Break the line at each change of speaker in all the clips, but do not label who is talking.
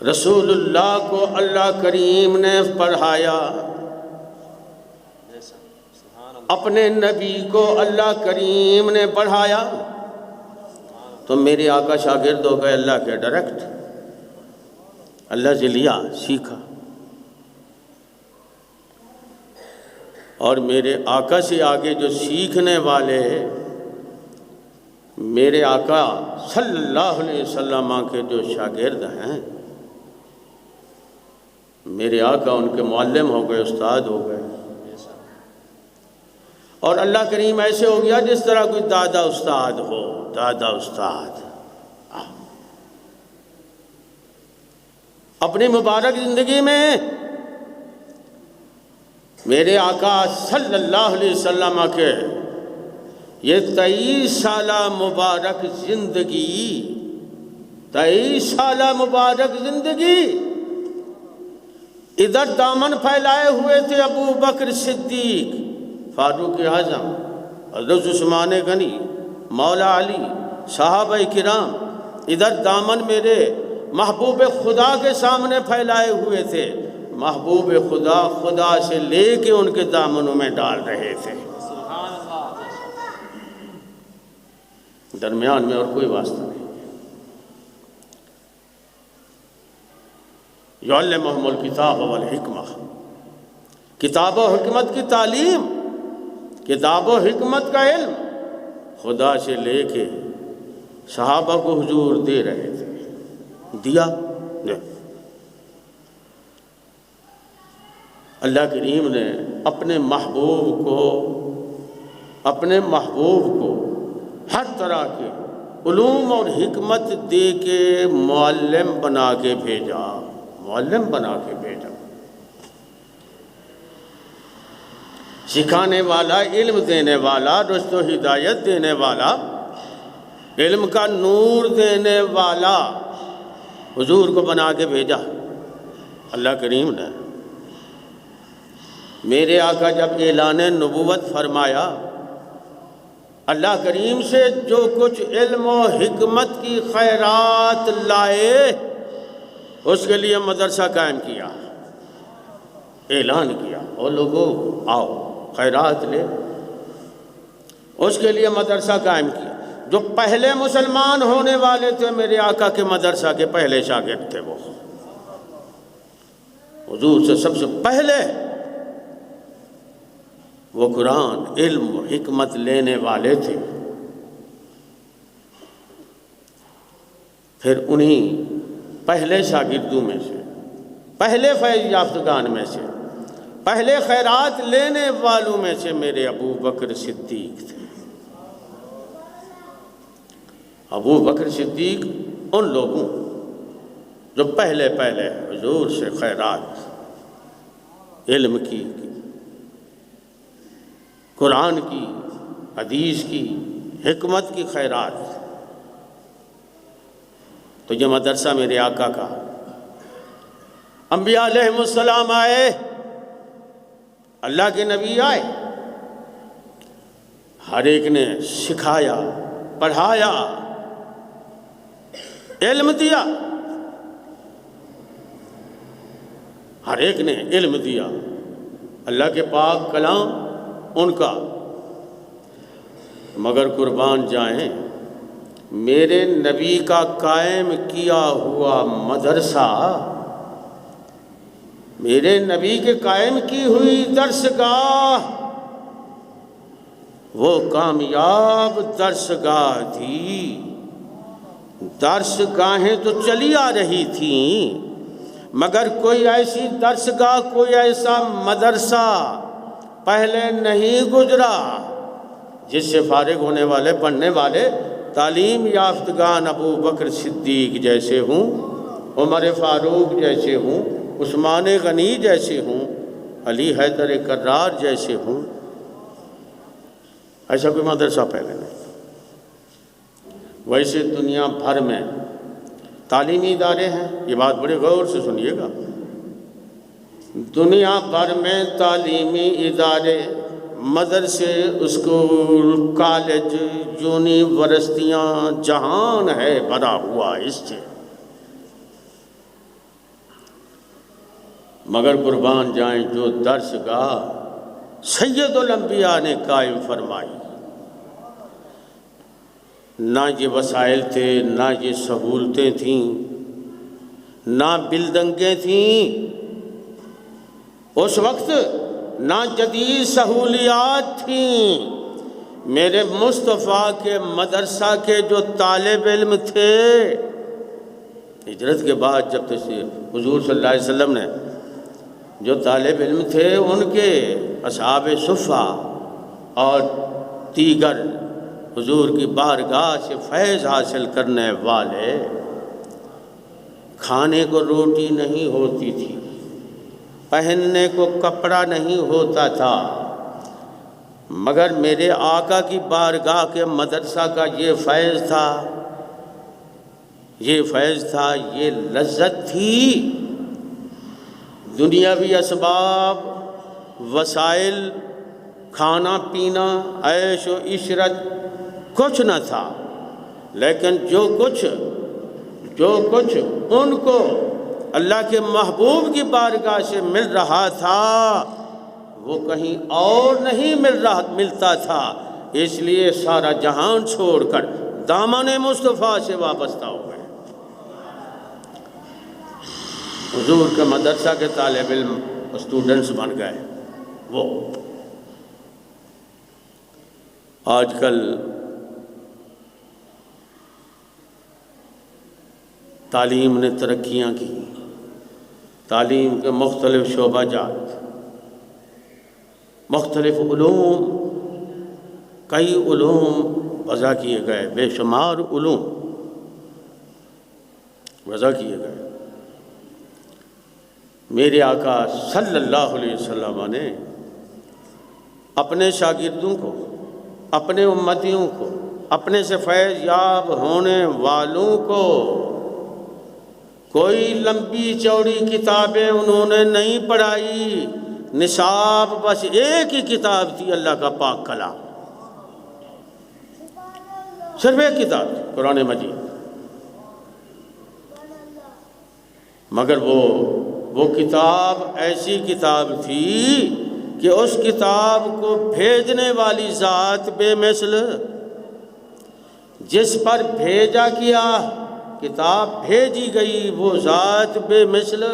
رسول اللہ کو اللہ کریم نے پڑھایا، اپنے نبی کو اللہ کریم نے پڑھایا، تو میرے آقا شاگرد ہو گئے اللہ کے ڈائریکٹ، اللہ سے لیا، سیکھا۔ اور میرے آقا سے آگے جو سیکھنے والے میرے آقا صلی اللہ علیہ وسلم کے جو شاگرد ہیں، میرے آقا ان کے معلم ہو گئے، استاد ہو گئے۔ اور اللہ کریم ایسے ہو گیا جس طرح کوئی دادا استاد ہو، دادا استاد۔ اپنی مبارک زندگی میں میرے آقا صلی اللہ علیہ وسلم کے یہ 23 سالہ مبارک زندگی، 23 سالہ مبارک زندگی، ادھر دامن پھیلائے ہوئے تھے ابو بکر صدیق، فاروق اعظم، حضرت عثمان غنی، مولا علی، صحابہ کرام، ادھر دامن میرے محبوب خدا کے سامنے پھیلائے ہوئے تھے، محبوب خدا خدا سے لے کے ان کے دامنوں میں ڈال رہے تھے، درمیان میں اور کوئی واسطہ نہیں۔ یعلمہم الکتاب والحکمہ، کتاب و حکمت کی تعلیم، کتاب و حکمت کا علم خدا سے لے کے صحابہ کو حضور دے رہے تھے، دیا۔ اللہ کریم نے اپنے محبوب کو ہر طرح کے علوم اور حکمت دے کے معلم بنا کے بھیجا، معلم بنا کے بھیجا، سکھانے والا، علم دینے والا، رشد و ہدایت دینے والا، علم کا نور دینے والا حضور کو بنا کے بھیجا اللہ کریم نے۔ میرے آقا جب اعلان نبوت فرمایا، اللہ کریم سے جو کچھ علم و حکمت کی خیرات لائے اس کے لیے مدرسہ قائم کیا، اعلان کیا، اور لوگوں آؤ خیرات لے، اس کے لیے مدرسہ قائم کیا۔ جو پہلے مسلمان ہونے والے تھے میرے آقا کے مدرسہ کے پہلے شاگرد تھے، وہ حضور سے سب سے پہلے وہ قرآن، علم و حکمت لینے والے تھے۔ پھر انہی پہلے شاگردوں میں سے، پہلے فیض یافتگان میں سے، پہلے خیرات لینے والوں میں سے میرے ابو بکر صدیق تھے۔ ابو بکر صدیق ان لوگوں جو پہلے حضور سے خیرات، علم کی، قرآن کی، حدیث کی، حکمت کی خیرات۔ تو یہ مدرسہ میرے آقا کا، انبیاء علیہ السلام آئے، اللہ کے نبی آئے، ہر ایک نے سکھایا، پڑھایا، علم دیا، ہر ایک نے علم دیا، اللہ کے پاک کلام ان کا۔ مگر قربان جائیں، میرے نبی کا قائم کیا ہوا مدرسہ، میرے نبی کے قائم کی ہوئی درسگاہ، وہ کامیاب درسگاہ تھی۔ درسگاہیں تو چلی آ رہی تھیں، مگر کوئی ایسی درسگاہ، کوئی ایسا مدرسہ پہلے نہیں گزرا جس سے فارغ ہونے والے، پڑھنے والے، تعلیم یافتگان ابو بکر صدیق جیسے ہوں، عمر فاروق جیسے ہوں، عثمان غنی جیسے ہوں، علی حیدر کرار جیسے ہوں۔ ایسا کوئی مدرسہ پہلے نہیں۔ ویسے دنیا بھر میں تعلیمی ادارے ہیں، یہ بات بڑے غور سے سنیے گا، دنیا بھر میں تعلیمی ادارے، مدرسے، اسکول، کالج، یونیورسٹیاں، جہان ہے بھرا ہوا اس سے۔ مگر قربان جائیں جو درس گاہ سید الانبیاء نے قائم فرمائی، نہ یہ وسائل تھے، نہ یہ سہولتیں تھیں، نہ بلڈنگیں تھیں اس وقت، نہ جدید سہولیات تھیں۔ میرے مصطفیٰ کے مدرسہ کے جو طالب علم تھے، ہجرت کے بعد جب حضور صلی اللہ علیہ وسلم نے جو طالب علم تھے ان کے اصحاب صفہ اور دیگر حضور کی بارگاہ سے فیض حاصل کرنے والے، کھانے کو روٹی نہیں ہوتی تھی، پہننے کو کپڑا نہیں ہوتا تھا، مگر میرے آقا کی بارگاہ کے مدرسہ کا یہ فیض تھا، یہ فیض تھا، یہ لذت تھی۔ دنیاوی اسباب، وسائل، کھانا پینا، عیش و عشرت کچھ نہ تھا، لیکن جو کچھ ان کو اللہ کے محبوب کی بارگاہ سے مل رہا تھا وہ کہیں اور نہیں ملتا تھا، اس لیے سارا جہان چھوڑ کر دامن مصطفیٰ سے وابستہ ہو گئے۔ حضور کے مدرسہ کے طالب علم اسٹوڈنٹس بن گئے۔ وہ آج کل تعلیم نے ترقیاں کی، تعلیم کے مختلف شعبہ جات، مختلف علوم، کئی علوم وضع کیے گئے، بے شمار علوم وضع کیے گئے۔ میرے آقا صلی اللہ علیہ وسلم نے اپنے شاگردوں کو، اپنے امتیوں کو، اپنے سے فیض یاب ہونے والوں کو کوئی لمبی چوڑی کتابیں انہوں نے نہیں پڑھائی، نصاب بس ایک ہی کتاب تھی، اللہ کا پاک کلام، صرف ایک کتاب تھی، قرآن مجید۔ مگر وہ کتاب ایسی کتاب تھی کہ اس کتاب کو بھیجنے والی ذات بے مثل، جس پر بھیجا کیا کتاب بھیجی گئی وہ ذات بے مثل،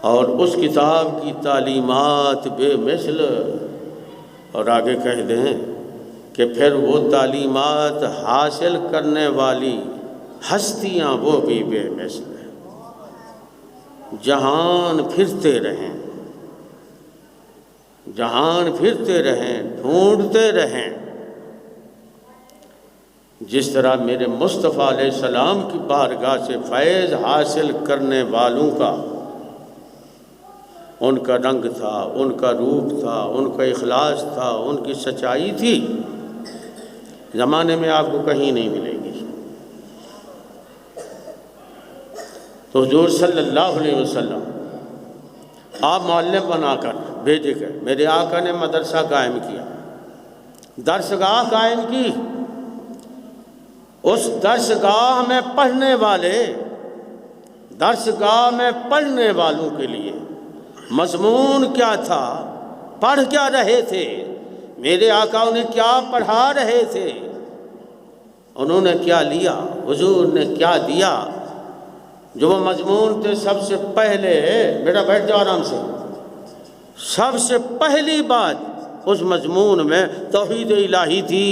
اور اس کتاب کی تعلیمات بے مثل، اور آگے کہہ دیں کہ پھر وہ تعلیمات حاصل کرنے والی ہستیاں وہ بھی بے مثل ہیں۔ جہان پھرتے رہیں، جہان پھرتے رہیں، ڈھونڈتے رہیں، جس طرح میرے مصطفیٰ علیہ السلام کی بارگاہ سے فیض حاصل کرنے والوں کا ان کا رنگ تھا، ان کا روپ تھا، ان کا اخلاص تھا، ان کی سچائی تھی، زمانے میں آپ کو کہیں نہیں ملے گی۔ تو حضور صلی اللہ علیہ وسلم آپ معلم بنا کر بھیجے گئے۔ میرے آقا نے مدرسہ قائم کیا، درسگاہ قائم کی، اس درسگاہ میں پڑھنے والوں کے لیے مضمون کیا تھا، پڑھ کیا رہے تھے، میرے آقا انہیں کیا پڑھا رہے تھے، انہوں نے کیا لیا، حضور نے کیا دیا، جو وہ مضمون تھے۔ سب سے پہلے، بیٹا بیٹھ جاؤ آرام سے، سب سے پہلی بات اس مضمون میں توحید الہی تھی،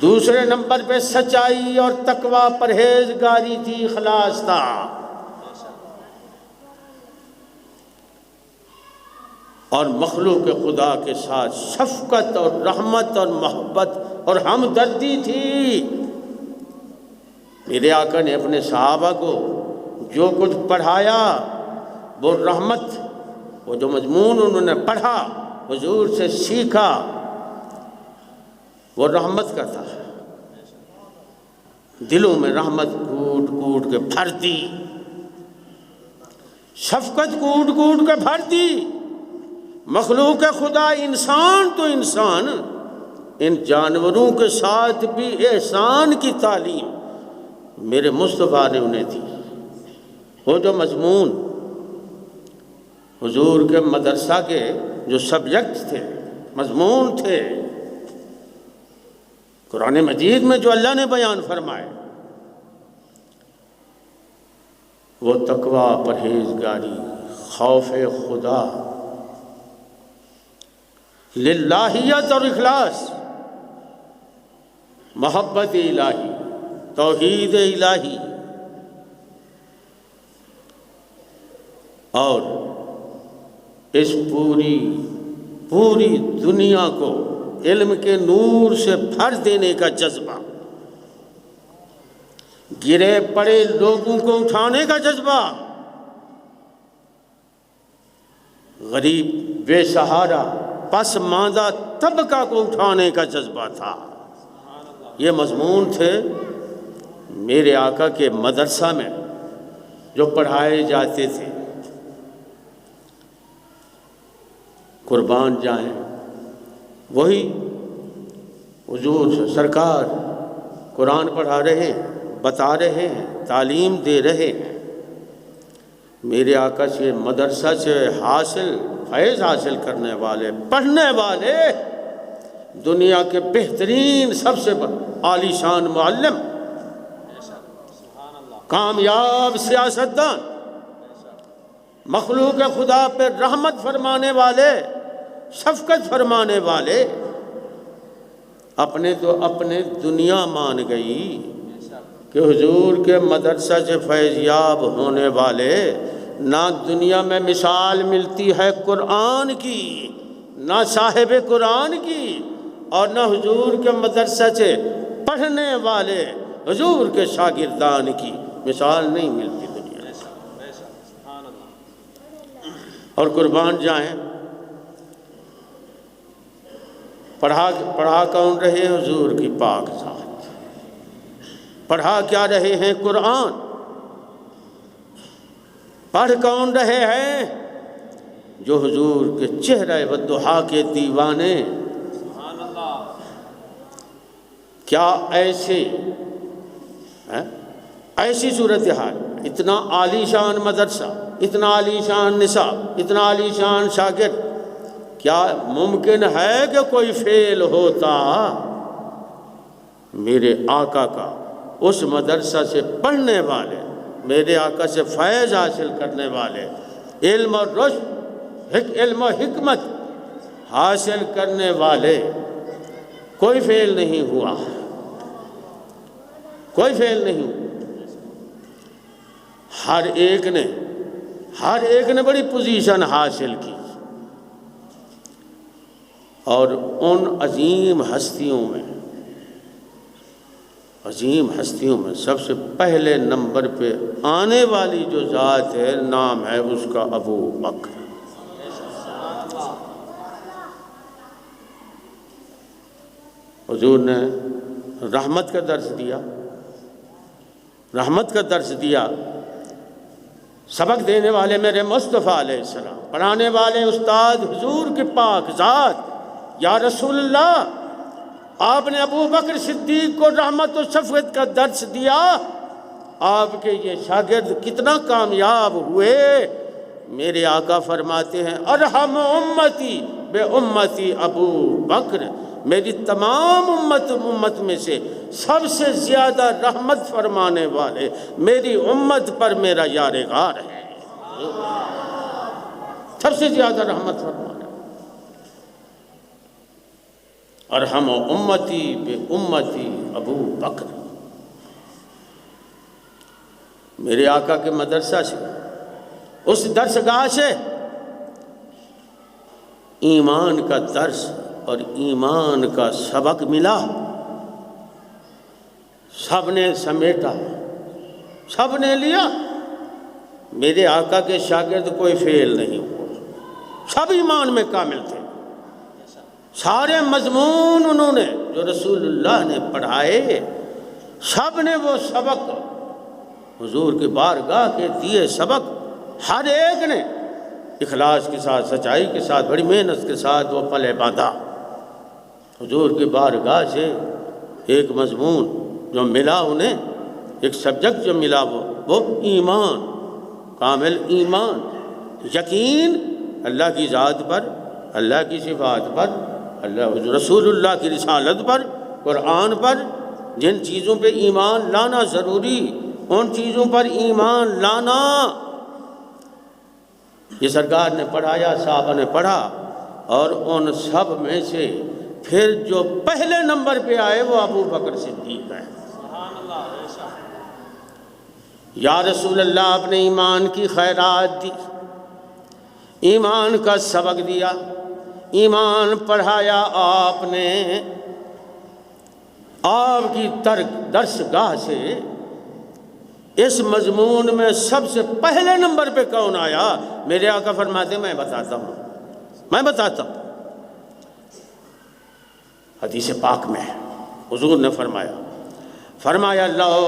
دوسرے نمبر پہ سچائی اور تقوی پرہیزگاری تھی، اخلاص تھا، اور مخلوق خدا کے ساتھ شفقت اور رحمت اور محبت اور ہمدردی تھی۔ میرے آقا نے اپنے صحابہ کو جو کچھ پڑھایا وہ رحمت، وہ جو مضمون انہوں نے پڑھا، حضور سے سیکھا، وہ رحمت کا تھا، دلوں میں رحمت کوٹ کوٹ کے بھر دی، شفقت کوٹ کوٹ کے بھر دی۔ مخلوق خدا انسان تو انسان، ان جانوروں کے ساتھ بھی احسان کی تعلیم میرے مصطفیٰ نے انہیں دی۔ وہ جو مضمون حضور کے مدرسہ کے جو سبجیکٹ تھے، مضمون تھے، قرآن مجید میں جو اللہ نے بیان فرمائے، وہ تقوی، پرہیزگاری، خوف خدا، للہیت اور اخلاص، محبت الہی، توحید الہی، اور اس پوری دنیا کو علم کے نور سے بھر دینے کا جذبہ، گرے پڑے لوگوں کو اٹھانے کا جذبہ، غریب، بے سہارا، پسماندہ طبقہ کو اٹھانے کا جذبہ تھا۔ یہ مضمون تھے میرے آقا کے مدرسہ میں جو پڑھائے جاتے تھے۔ قربان جائیں، وہی حضور سرکار قرآن پڑھا رہے ہیں، بتا رہے ہیں، تعلیم دے رہے ہیں۔ میرے آقا سے مدرسہ سے فیض حاصل کرنے والے، پڑھنے والے، دنیا کے بہترین سب سے عالی شان معلم، کامیاب سیاستدان، مخلوق خدا پہ رحمت فرمانے والے، شفقت فرمانے والے، اپنے دنیا مان گئی کہ حضور کے مدرسہ سے فیض یاب ہونے والے، نہ دنیا میں مثال ملتی ہے قرآن کی، نہ صاحب قرآن کی، اور نہ حضور کے مدرسہ سے پڑھنے والے حضور کے شاگردان کی مثال نہیں ملتی دنیا میں۔ اور قربان جائیں، پڑھا کون رہے؟ حضور کی پاک ذات۔ پڑھا کیا رہے ہیں؟ قرآن۔ پڑھ کون رہے ہیں؟ جو حضور کے چہرہ والضحیٰ کے دیوانے۔ کیا ایسی صورتحال، اتنا عالی شان مدرسہ، اتنا عالی شان نصاب، اتنا عالی شان شاگرد، کیا ممکن ہے کہ کوئی فیل ہوتا؟ میرے آقا کا اس مدرسہ سے پڑھنے والے، میرے آقا سے فیض حاصل کرنے والے، علم اور رشد، علم و حکمت حاصل کرنے والے، کوئی فیل نہیں ہوا، کوئی فیل نہیں ہوا۔ ہر ایک نے بڑی پوزیشن حاصل کی، اور ان عظیم ہستیوں میں سب سے پہلے نمبر پہ آنے والی جو ذات ہے، نام ہے اس کا ابو بکر۔ حضور نے رحمت کا درس دیا، سبق دینے والے میرے مصطفیٰ علیہ السلام، پڑھانے والے استاد حضور کی پاک ذات۔ یا رسول اللہ، آپ نے ابو بکر صدیق کو رحمت و شفقت کا درس دیا، آپ کے یہ شاگرد کتنا کامیاب ہوئے۔ میرے آقا فرماتے ہیں، ارحم امتی بے امتی ابو بکر، میری تمام امت میں سے سب سے زیادہ رحمت فرمانے والے میری امت پر میرا یارغار ہے، سب سے زیادہ رحمت فرمانے۔ ارحم امتی بے امتی ابو بکر۔ میرے آقا کے مدرسہ سے، اس درسگاہ سے ایمان کا درس اور ایمان کا سبق ملا، سب نے سمیٹا، سب نے لیا۔ میرے آقا کے شاگرد کوئی فیل نہیں ہوا، سب ایمان میں کامل تھے۔ سارے مضمون انہوں نے جو رسول اللہ نے پڑھائے، سب نے وہ سبق حضور کی بارگاہ کے دیے سبق، ہر ایک نے اخلاص کے ساتھ، سچائی کے ساتھ، بڑی محنت کے ساتھ وہ پلے باندھا۔ حضور کی بارگاہ سے ایک مضمون جو ملا انہیں، ایک سبجیکٹ جو ملا وہ ایمان، کامل ایمان، یقین اللہ کی ذات پر، اللہ کی صفات پر، اللہ رسول اللہ کی رسالت پر، قرآن پر، جن چیزوں پہ ایمان لانا ضروری ان چیزوں پر ایمان لانا۔ یہ سرکار نے پڑھایا، صحابہ نے پڑھا، اور ان سب میں سے پھر جو پہلے نمبر پہ آئے وہ ابو بکر صدیق ہے۔ یا رسول اللہ، آپ نے ایمان کی خیرات دی، ایمان کا سبق دیا، ایمان پڑھایا آپ نے۔ آپ کی درس گاہ سے اس مضمون میں سب سے پہلے نمبر پہ کون آیا؟ میرے آقا فرماتے میں بتاتا ہوں۔ حدیث پاک میں حضور نے فرمایا لو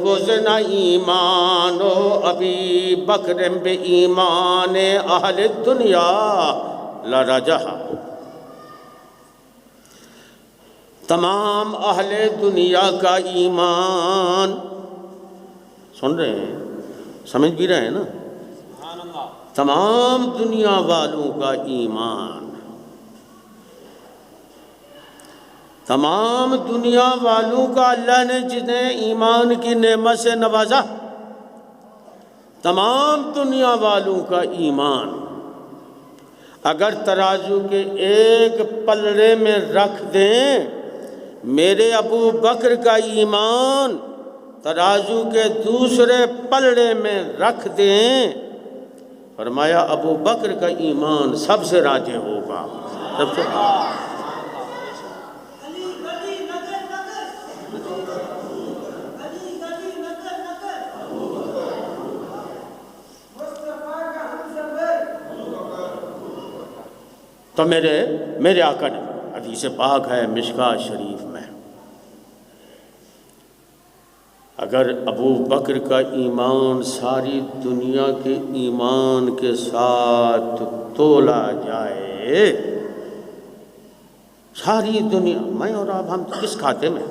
وزن ایمان ابی بکر بے ایمان اہل دنیا لرجح۔ تمام اہل دنیا کا ایمان، سن رہے ہیں، سمجھ بھی رہے ہیں نا؟ تمام دنیا والوں کا ایمان، تمام دنیا والوں کا اللہ نے جنہیں ایمان کی نعمت سے نوازا، تمام دنیا والوں کا ایمان اگر ترازو کے ایک پلڑے میں رکھ دیں، میرے ابو بکر کا ایمان ترازو کے دوسرے پلڑے میں رکھ دیں، فرمایا ابو بکر کا ایمان سب سے راجح ہوگا، سب سے۔ تو میرے آقا نے، حدیث پاک ہے مشکوٰۃ شریف میں، اگر ابو بکر کا ایمان ساری دنیا کے ایمان کے ساتھ تولا جائے، ساری دنیا، میں اور آپ ہم کس کھاتے میں؟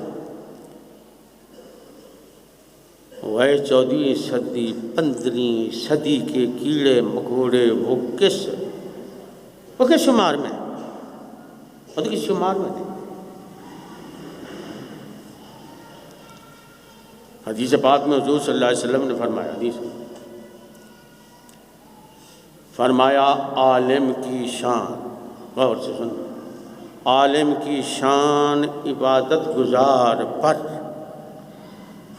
وہ 14ویں صدی 15ویں صدی کے کیڑے مکوڑے وہ کس شمار میں، وہ تو کس شمار میں تھے؟ حدیث پاک میں حضور صلی اللہ علیہ وسلم نے فرمایا عالم کی شان، غور سے سن، عالم کی شان عبادت گزار پر،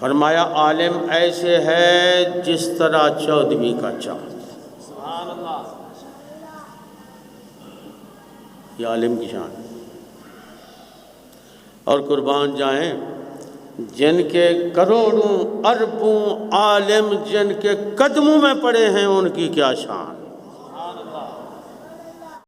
فرمایا عالم ایسے ہے جس طرح 14ویں کا چاند۔ یہ عالم کی شان، اور قربان جائیں جن کے کروڑوں اربوں عالم جن کے قدموں میں پڑے ہیں، ان کی کیا شان۔